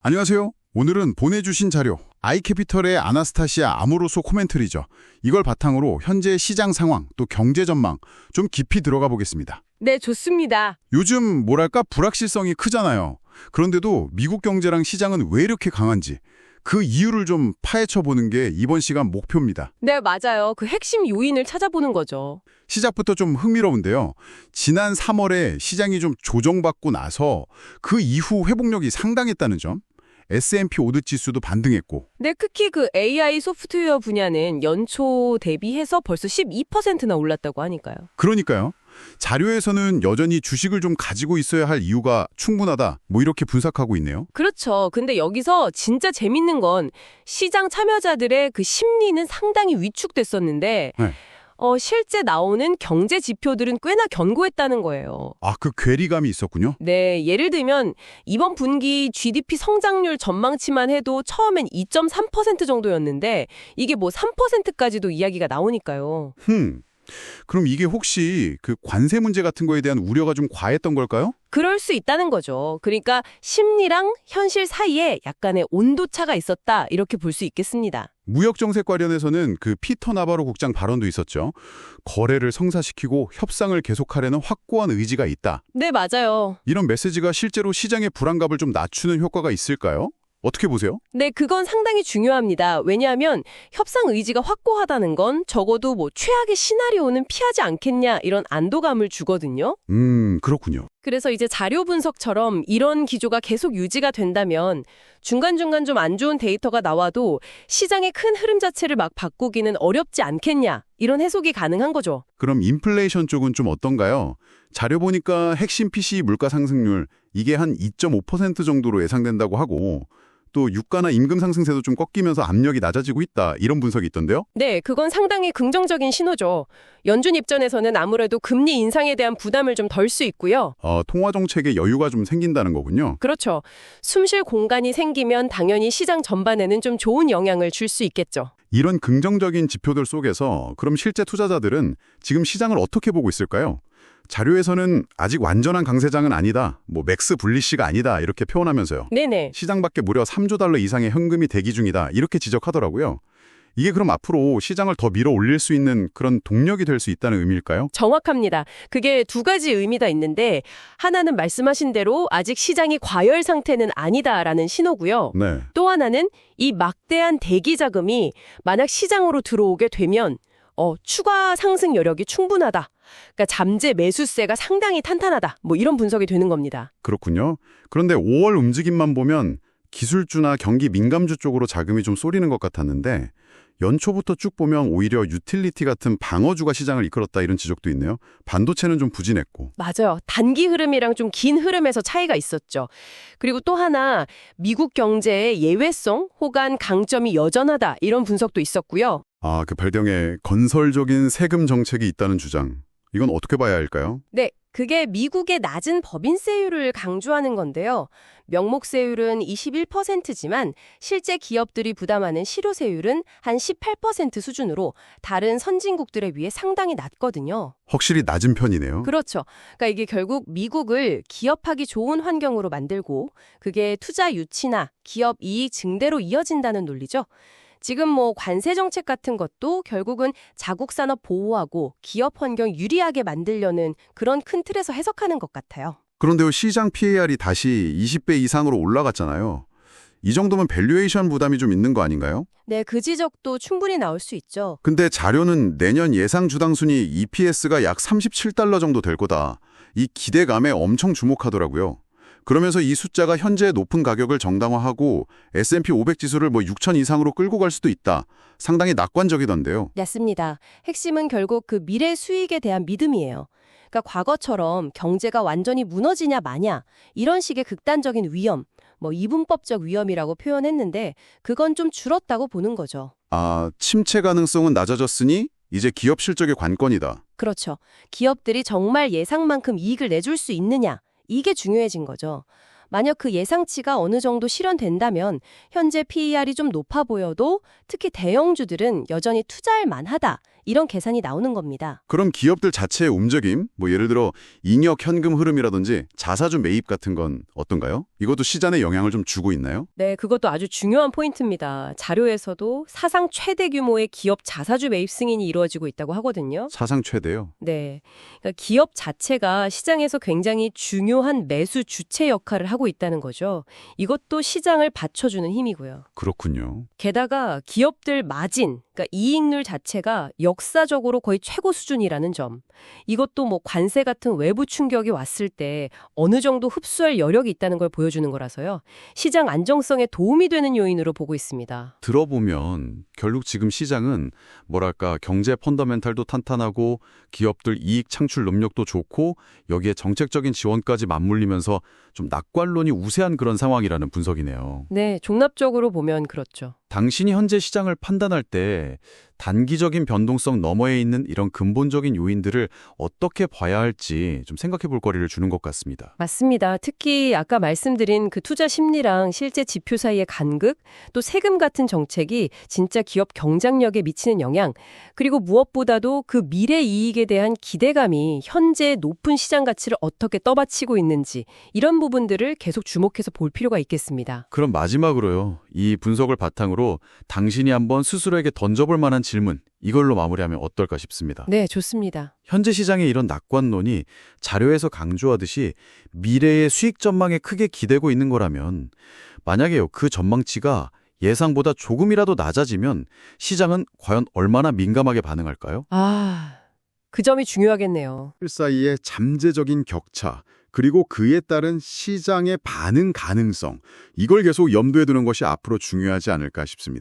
안녕하세요. 오늘은 보내주신 자료, 아이캐피털의 아나스타시아 아모로소 코멘터리죠. 이걸 바탕으로 현재 시장 상황, 또 경제 전망 좀 깊이 들어가 보겠습니다. 네, 좋습니다. 요즘 뭐랄까 불확실성이 크잖아요. 그런데도 미국 경제랑 시장은 왜 이렇게 강한지 그 이유를 좀 파헤쳐 보는 게 이번 시간 목표입니다. 네, 맞아요. 그 핵심 요인을 찾아보는 거죠. 시작부터 좀 흥미로운데요. 지난 3월에 시장이 좀 조정받고 나서 그 이후 회복력이 상당했다는 점. S&P 500 지수도 반등했고. 네, 특히 그 AI 소프트웨어 분야는 연초 대비해서 벌써 12%나 올랐다고 하니까요. 그러니까요. 자료에서는 여전히 주식을 좀 가지고 있어야 할 이유가 충분하다. 뭐 이렇게 분석하고 있네요. 그렇죠. 근데 여기서 진짜 재밌는 건 시장 참여자들의 그 심리는 상당히 위축됐었는데 네. 실제 나오는 경제 지표들은 꽤나 견고했다는 거예요. 아, 그 괴리감이 있었군요. 네, 예를 들면 이번 분기 GDP 성장률 전망치만 해도 처음엔 2.3% 정도였는데 이게 뭐 3%까지도 이야기가 나오니까요. 그럼 이게 혹시 그 관세 문제 같은 거에 대한 우려가 좀 과했던 걸까요? 그럴 수 있다는 거죠. 그러니까 심리랑 현실 사이에 약간의 온도차가 있었다 이렇게 볼 수 있겠습니다. 무역 정책 관련해서는 그 피터 나바로 국장 발언도 있었죠. 거래를 성사시키고 협상을 계속하려는 확고한 의지가 있다. 네, 맞아요. 이런 메시지가 실제로 시장의 불안감을 좀 낮추는 효과가 있을까요? 어떻게 보세요? 네, 그건 상당히 중요합니다. 왜냐하면 협상 의지가 확고하다는 건 적어도 뭐 최악의 시나리오는 피하지 않겠냐 이런 안도감을 주거든요. 그렇군요. 그래서 이제 자료 분석처럼 이런 기조가 계속 유지가 된다면 중간중간 좀 안 좋은 데이터가 나와도 시장의 큰 흐름 자체를 막 바꾸기는 어렵지 않겠냐 이런 해석이 가능한 거죠. 그럼 인플레이션 쪽은 좀 어떤가요? 자료 보니까 핵심 PCE 물가 상승률 이게 한 2.5% 정도로 예상된다고 하고 또 유가나 임금 상승세도 좀 꺾이면서 압력이 낮아지고 있다 이런 분석이 있던데요? 네, 그건 상당히 긍정적인 신호죠. 연준 입장에서는 아무래도 금리 인상에 대한 부담을 좀 덜 수 있고요. 통화 정책에 여유가 좀 생긴다는 거군요. 그렇죠. 숨쉴 공간이 생기면 당연히 시장 전반에는 좀 좋은 영향을 줄 수 있겠죠. 이런 긍정적인 지표들 속에서 그럼 실제 투자자들은 지금 시장을 어떻게 보고 있을까요? 자료에서는 아직 완전한 강세장은 아니다, 뭐 맥스 불리시가 아니다 이렇게 표현하면서요. 네네. 시장 밖에 무려 3조 달러 이상의 현금이 대기 중이다 이렇게 지적하더라고요. 이게 그럼 앞으로 시장을 더 밀어 올릴 수 있는 그런 동력이 될 수 있다는 의미일까요? 정확합니다. 그게 두 가지 의미가 있는데 하나는 말씀하신 대로 아직 시장이 과열 상태는 아니다라는 신호고요. 네. 또 하나는 이 막대한 대기 자금이 만약 시장으로 들어오게 되면 추가 상승 여력이 충분하다. 그러니까 잠재 매수세가 상당히 탄탄하다. 뭐 이런 분석이 되는 겁니다. 그렇군요. 그런데 5월 움직임만 보면 기술주나 경기 민감주 쪽으로 자금이 좀 쏠리는 것 같았는데 연초부터 쭉 보면 오히려 유틸리티 같은 방어주가 시장을 이끌었다 이런 지적도 있네요. 반도체는 좀 부진했고. 맞아요. 단기 흐름이랑 좀 긴 흐름에서 차이가 있었죠. 그리고 또 하나 미국 경제의 예외성 혹은 강점이 여전하다 이런 분석도 있었고요. 그 별명에 건설적인 세금 정책이 있다는 주장. 이건 어떻게 봐야 할까요? 네, 그게 미국의 낮은 법인세율을 강조하는 건데요. 명목세율은 21%지만 실제 기업들이 부담하는 실효세율은 한 18% 수준으로 다른 선진국들에 비해 상당히 낮거든요. 확실히 낮은 편이네요. 그렇죠. 그러니까 이게 결국 미국을 기업하기 좋은 환경으로 만들고 그게 투자 유치나 기업 이익 증대로 이어진다는 논리죠. 지금 뭐 관세 정책 같은 것도 결국은 자국 산업 보호하고 기업 환경 유리하게 만들려는 그런 큰 틀에서 해석하는 것 같아요. 그런데요, 시장 PAR이 다시 20배 이상으로 올라갔잖아요. 이 정도면 밸류에이션 부담이 좀 있는 거 아닌가요? 네, 그 지적도 충분히 나올 수 있죠. 근데 자료는 내년 예상 주당 순위 EPS가 약 37달러 정도 될 거다. 이 기대감에 엄청 주목하더라고요. 그러면서 이 숫자가 현재 높은 가격을 정당화하고 S&P 500 지수를 뭐 6천 이상으로 끌고 갈 수도 있다. 상당히 낙관적이던데요. 맞습니다. 핵심은 결국 그 미래 수익에 대한 믿음이에요. 그러니까 과거처럼 경제가 완전히 무너지냐 마냐 이런 식의 극단적인 위험, 뭐 이분법적 위험이라고 표현했는데 그건 좀 줄었다고 보는 거죠. 침체 가능성은 낮아졌으니 이제 기업 실적의 관건이다. 그렇죠. 기업들이 정말 예상만큼 이익을 내줄 수 있느냐 이게 중요해진 거죠. 만약 그 예상치가 어느 정도 실현된다면 현재 PER이 좀 높아 보여도 특히 대형주들은 여전히 투자할 만하다. 이런 계산이 나오는 겁니다. 그럼 기업들 자체의 움직임, 뭐 예를 들어 잉여 현금 흐름이라든지 자사주 매입 같은 건 어떤가요? 이것도 시장에 영향을 좀 주고 있나요? 네, 그것도 아주 중요한 포인트입니다. 자료에서도 사상 최대 규모의 기업 자사주 매입 승인이 이루어지고 있다고 하거든요. 사상 최대요. 네, 그러니까 기업 자체가 시장에서 굉장히 중요한 매수 주체 역할을 하고 있다는 거죠. 이것도 시장을 받쳐주는 힘이고요. 그렇군요. 게다가 기업들 마진, 그러니까 이익률 자체가 역사적으로 거의 최고 수준이라는 점. 이것도 뭐 관세 같은 외부 충격이 왔을 때 어느 정도 흡수할 여력이 있다는 걸 보여주는 거라서요. 시장 안정성에 도움이 되는 요인으로 보고 있습니다. 들어보면 결국 지금 시장은 뭐랄까 경제 펀더멘탈도 탄탄하고 기업들 이익 창출 능력도 좋고 여기에 정책적인 지원까지 맞물리면서 좀 낙관론이 우세한 그런 상황이라는 분석이네요. 네, 종합적으로 보면 그렇죠. 당신이 현재 시장을 판단할 때 단기적인 변동성 너머에 있는 이런 근본적인 요인들을 어떻게 봐야 할지 좀 생각해 볼 거리를 주는 것 같습니다. 맞습니다. 특히 아까 말씀드린 그 투자 심리랑 실제 지표 사이의 간극, 또 세금 같은 정책이 진짜 기업 경쟁력에 미치는 영향, 그리고 무엇보다도 그 미래 이익에 대한 기대감이 현재 높은 시장 가치를 어떻게 떠받치고 있는지 이런 부분들을 계속 주목해서 볼 필요가 있겠습니다. 그럼 마지막으로요. 이 분석을 바탕으로 당신이 한번 스스로에게 던져볼 만한 질문, 이걸로 마무리하면 어떨까 싶습니다. 네, 좋습니다. 현재 시장의 이런 낙관론이 자료에서 강조하듯이 미래의 수익 전망에 크게 기대고 있는 거라면 만약에요, 그 전망치가 예상보다 조금이라도 낮아지면 시장은 과연 얼마나 민감하게 반응할까요? 그 점이 중요하겠네요. 사이의 잠재적인 격차, 그리고 그에 따른 시장의 반응 가능성, 이걸 계속 염두에 두는 것이 앞으로 중요하지 않을까 싶습니다.